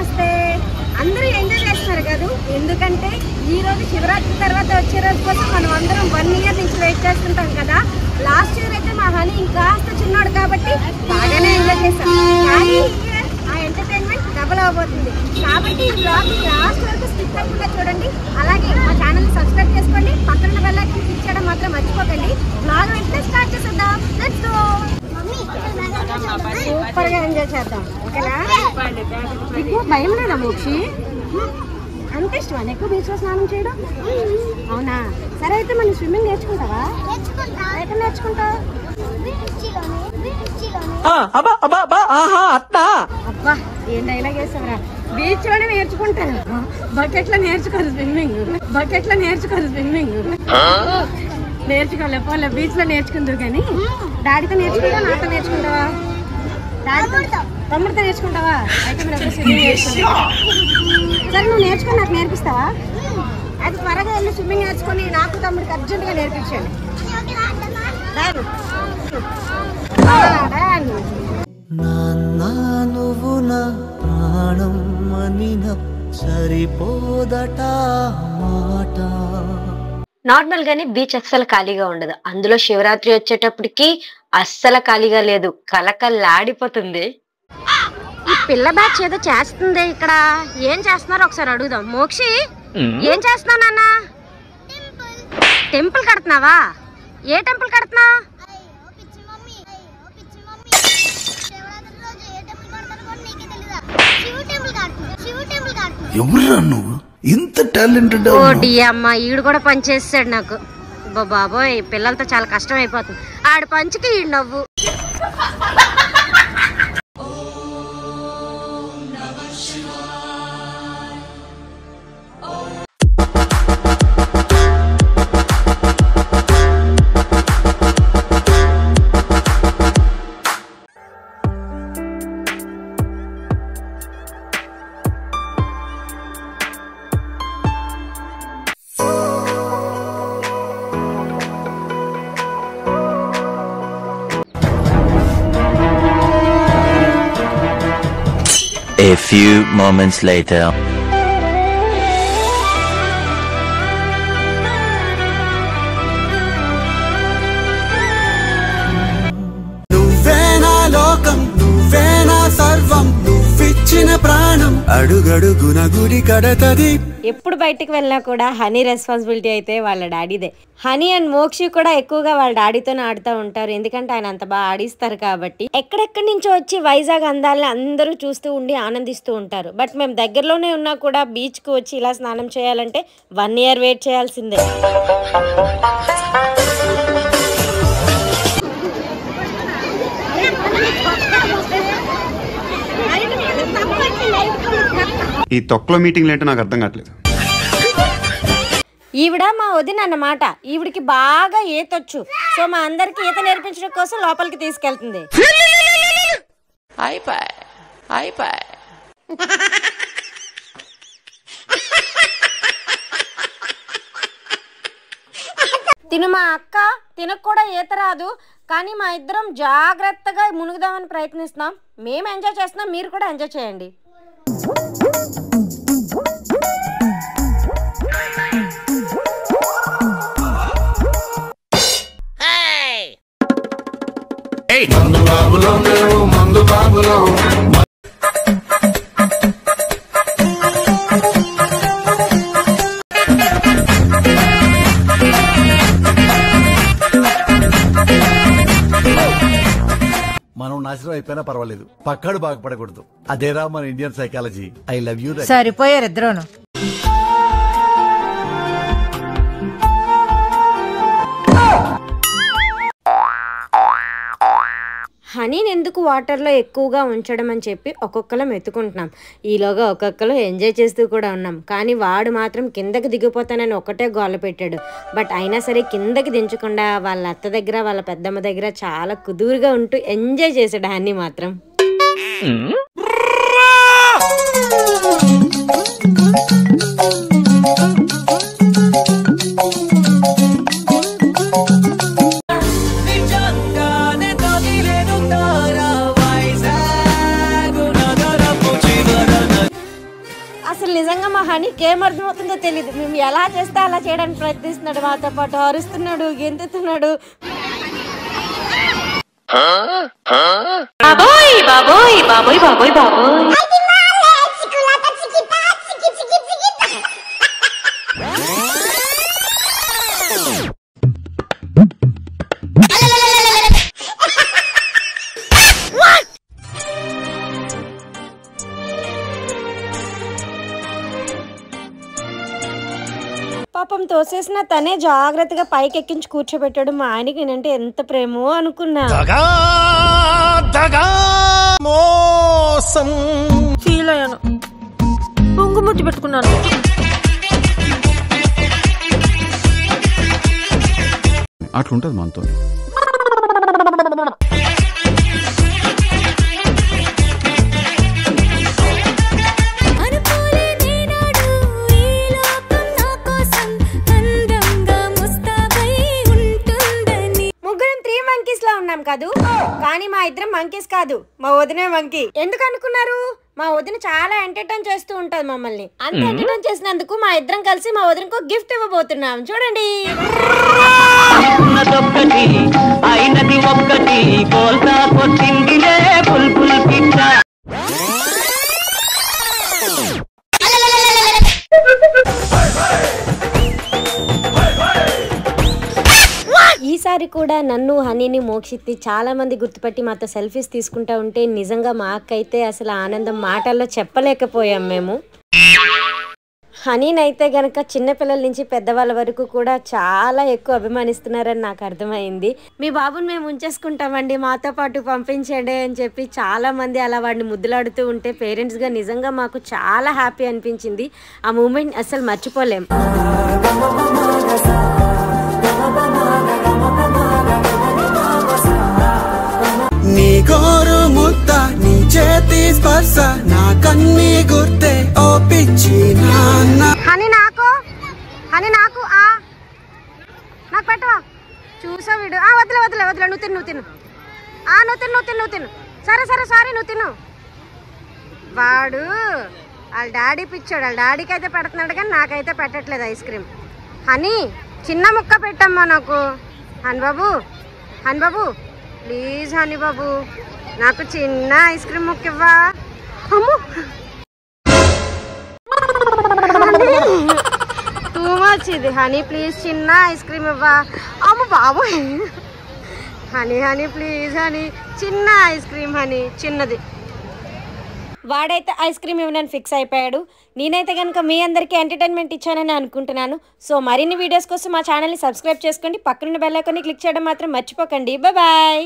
నమస్తే. అందరూ ఎంజాయ్ చేస్తున్నారు కదా, ఎందుకంటే ఈ రోజు శివరాత్రి తర్వాత వచ్చే రోజు కోసం మనం అందరం 1 ఇయర్ నుంచి వెయిట్ చేస్తుంటాం కదా. లాస్ట్ ఇయర్ అయితే మా హనీ ఇంకాస్త చిన్నాడు కాబట్టి బాగానే ఎంజాయ్ చేస్తాం. కానీ ఆ ఎంటర్టైన్మెంట్ డబుల్ అవబోతుంది కాబట్టి ఈ బ్లాగ్ లాస్ట్ వరకు స్కిప్ అవ్వకుండా చూడండి. అలాగే మా ఛానల్ సబ్స్క్రైబ్ చేసుకోండి, పక్కన బెల్ ఐకాన్ క్లిక్ చేయడం మాత్రం మర్చిపోకండి. బ్లాగ్ వెంటనే స్టార్ట్ చేసేద్దాం. Let's go. సూపర్ గా ఎంజాయ్ చేద్దాం, ఓకేనా? నీకు భయం లేదా మోక్షి? అంత ఇష్టమా నీకు బీచ్ లో స్నానం చేయడం? అవునా, సరే అయితే మనం స్విమ్మింగ్ నేర్చుకుంటావా? ఎక్కడ నేర్చుకుంటావు? అబ్బా ఏం డైలాగ్ వేసావరా. బీచ్ లోనే నేర్చుకుంటాను, బకెట్ లో నేర్చుకోరు స్విమ్మింగ్. నేర్చుకోలే బీచ్ లో నేర్చుకుంటావు. కానీ డాడీతో నేర్చుకుంటావా, నాతో నేర్చుకుంటావా? తమ్ముడితో నేర్చుకుంటావా? అయితే మీరు ఎప్పుడు స్విమ్మింగ్ నేర్చుకుంటా. సరే నువ్వు నేర్చుకొని నాకు నేర్పిస్తావా? అది త్వరగా వెళ్ళి స్విమ్మింగ్ నేర్చుకొని నాకు తమ్ముడికి అర్జెంటుగా నేర్పించండి. నువ్వు నా ప్రాణం అనిన సరిపోదట మాట. నార్మల్ గానే బీచ్ అస్సలు ఖాళీగా ఉండదు, అందులో శివరాత్రి వచ్చేటప్పటికి అస్సలు ఖాళీగా లేదు, కలకల్లాడిపోతుంది. ఈ పిల్ల బ్యాచ్ ఏదో చేస్తుంది ఇక్కడ. ఏం చేస్తున్నారో ఒకసారి అడుగుదాం. మోక్షి ఏం చేస్తున్నావు నాన్న? టెంపుల్ కడుతున్నావా? ఏ టెంపుల్ కడుతున్నావు? ఎవరురా నువ్వు? ఇంత టాలెంటెడ్. ఓడి అమ్మ, ఈడు కూడా పని చేసాడు నాకు. బాబోయ్, పిల్లలతో చాలా కష్టం అయిపోతుంది. ఆడు పంచికి ఈడు నవ్వు. A few moments later. నువ్వేనా లోకం, నువ్వేనా సర్వం, నువ్విచ్చిన ప్రాణం అడుగడుగున గుడి కడతది. ఎప్పుడు బయటికి వెళ్ళినా కూడా హనీ రెస్పాన్సిబిలిటీ అయితే వాళ్ళ డాడీదే. హనీ అండ్ మోక్షి కూడా ఎక్కువగా వాళ్ళ డాడీతోనే ఆడుతూ ఉంటారు, ఎందుకంటే ఆయన అంత బాగా ఆడిస్తారు కాబట్టి. ఎక్కడెక్కడి నుంచో వచ్చి వైజాగ్ అందాలని అందరూ చూస్తూ ఉండి ఆనందిస్తూ ఉంటారు. బట్ మేము దగ్గరలోనే ఉన్నా కూడా బీచ్కి వచ్చి ఇలా స్నానం చేయాలంటే 1 ఇయర్ వెయిట్ చేయాల్సిందే. ఈ తొక్కలో మీటింగ్లు ఏంటో నాకు అర్థం కావట్లేదు. ఈవిడ మా వదిన అన్నమాట. ఈవిడికి బాగా ఈతొచ్చు, సో మా అందరికి ఈత నేర్పించడం కోసం లోపలికి తీసుకెళ్తుంది. తిను మా అక్క, తినకు కూడా ఈత రాదు, కానీ మా ఇద్దరం జాగ్రత్తగా మునుగుదామని ప్రయత్నిస్తున్నాం. మేము ఎంజాయ్ చేస్తున్నాం, మీరు కూడా ఎంజాయ్ చేయండి. మనం నాశనం అయిపోయినా పర్వాలేదు, పక్కాడు బాగుపడకూడదు. అదేరా మన Indian psychology. I love you. సరిపోయారు ఇద్దరును. హనీని ఎందుకు వాటర్లో ఎక్కువగా ఉంచడం అని చెప్పి ఒక్కొక్కరం ఎత్తుకుంటున్నాం. ఈలోగా ఒక్కొక్కరు ఎంజాయ్ చేస్తూ కూడా ఉన్నాం. కానీ వాడు మాత్రం కిందకి దిగిపోతానని ఒకటే గోల పెట్టాడు. బట్ అయినా సరే కిందకి దించకుండా వాళ్ళ అత్త దగ్గర వాళ్ళ పెద్దమ్మ దగ్గర చాలా కుదురుగా ఉంటూ ఎంజాయ్ చేశాడు హనీ మాత్రం. అసలు నిజంగా మా హనీకి ఏం అర్థమవుతుందో తెలియదు. మేము ఎలా చేస్తే అలా చేయడానికి ప్రయత్నిస్తున్నాడు, మాతో పాటు అరుస్తున్నాడు, గెంతుతున్నాడు. బాబోయ్ బాబోయ్ బాబోయ్ బాబోయ్ బాబోయ్. పాపం తోసేసిన తనే జాగ్రత్తగా పైకి ఎక్కించి కూర్చోబెట్టాడు. మా ఆయనకి నేనంటే ఎంత ప్రేమో అనుకున్నా. ఫీల్ అయ్యాను, పొంగుముట్టి పెట్టుకున్నాను. అట్లుంటది మనతో. కాదు కానీ మా ఇద్దరం మంకీస్ కాదు, మా వదినే మంకీ. ఎందుకు అనుకున్నారు? మా వదిన చాలా ఎంటర్టైన్ చేస్తూ ఉంటది మమ్మల్ని. అంత ఎంటర్టైన్ చేసినందుకు మా ఇద్దరం కలిసి మా వదినకు గిఫ్ట్ ఇవ్వబోతున్నాం. చూడండి. ఈసారి కూడా నన్ను హనీని మోక్షిత్ని చాలా మంది గుర్తుపట్టి మాతో సెల్ఫీస్ తీసుకుంటా ఉంటే నిజంగా మా అక్క అయితే అసలు ఆనందం మాటల్లో చెప్పలేకపోయాం మేము. హనీనైతే గనక చిన్నపిల్లల నుంచి పెద్దవాళ్ళ వరకు కూడా చాలా ఎక్కువ అభిమానిస్తున్నారని నాకు అర్థమైంది. మీ బాబుని మేము ఉంచేసుకుంటామండి, మాతో పాటు పంపించండి అని చెప్పి చాలా మంది అలా వాడిని ముద్దులాడుతూ ఉంటే పేరెంట్స్గా నిజంగా మాకు చాలా హ్యాపీ అనిపించింది. ఆ మూమెంట్ అసలు మర్చిపోలేం. నీ గోరు ముద్ద, నీ చేతి స్పర్శ, నా కన్నీ గుర్తే ఓ పిచ్చి నాన్న. హనీ నాకు నాకు పెట్టవా? చూసా వీడు. వదిలే వదిలే వదిలే, నువ్వు తిను నువ్వు తిను. సరే సారీ నువ్వు తిను. వాడు వాళ్ళ డాడీ పిచ్చాడు, వాళ్ళ డాడీకి అయితే పెడుతున్నాడు కానీ నాకైతే పెట్టట్లేదు ఐస్ క్రీమ్. హనీ చిన్న ముక్క పెట్టమ్మా నాకు. హనీ బాబు ప్లీజ్ హనీ బాబు, నాకు చిన్న ఐస్ క్రీమ్ ముక్క ఇవ్వా. టూ మచ్ ఇది. హనీ ప్లీజ్ చిన్న ఐస్ క్రీమ్ ఇవ్వా. అమ్మ బాబు. హనీ ప్లీజ్ హనీ, చిన్న ఐస్ క్రీమ్ హనీ, చిన్నది. వాడైతే ఐస్ క్రీమ్ ఇవ్వడానికి ఫిక్స్ అయిపోయాడు. నేనైతే కనుక మీ అందరికీ ఎంటర్టైన్మెంట్ ఇచ్చానని అనుకుంటున్నాను. సో మరిన్ని వీడియోస్ కోసం మా ఛానల్ని సబ్స్క్రైబ్ చేసుకోండి. పక్కనున్న బెల్ ఐకాన్ని క్లిక్ చేయడం మాత్రం మర్చిపోకండి. బాయ్.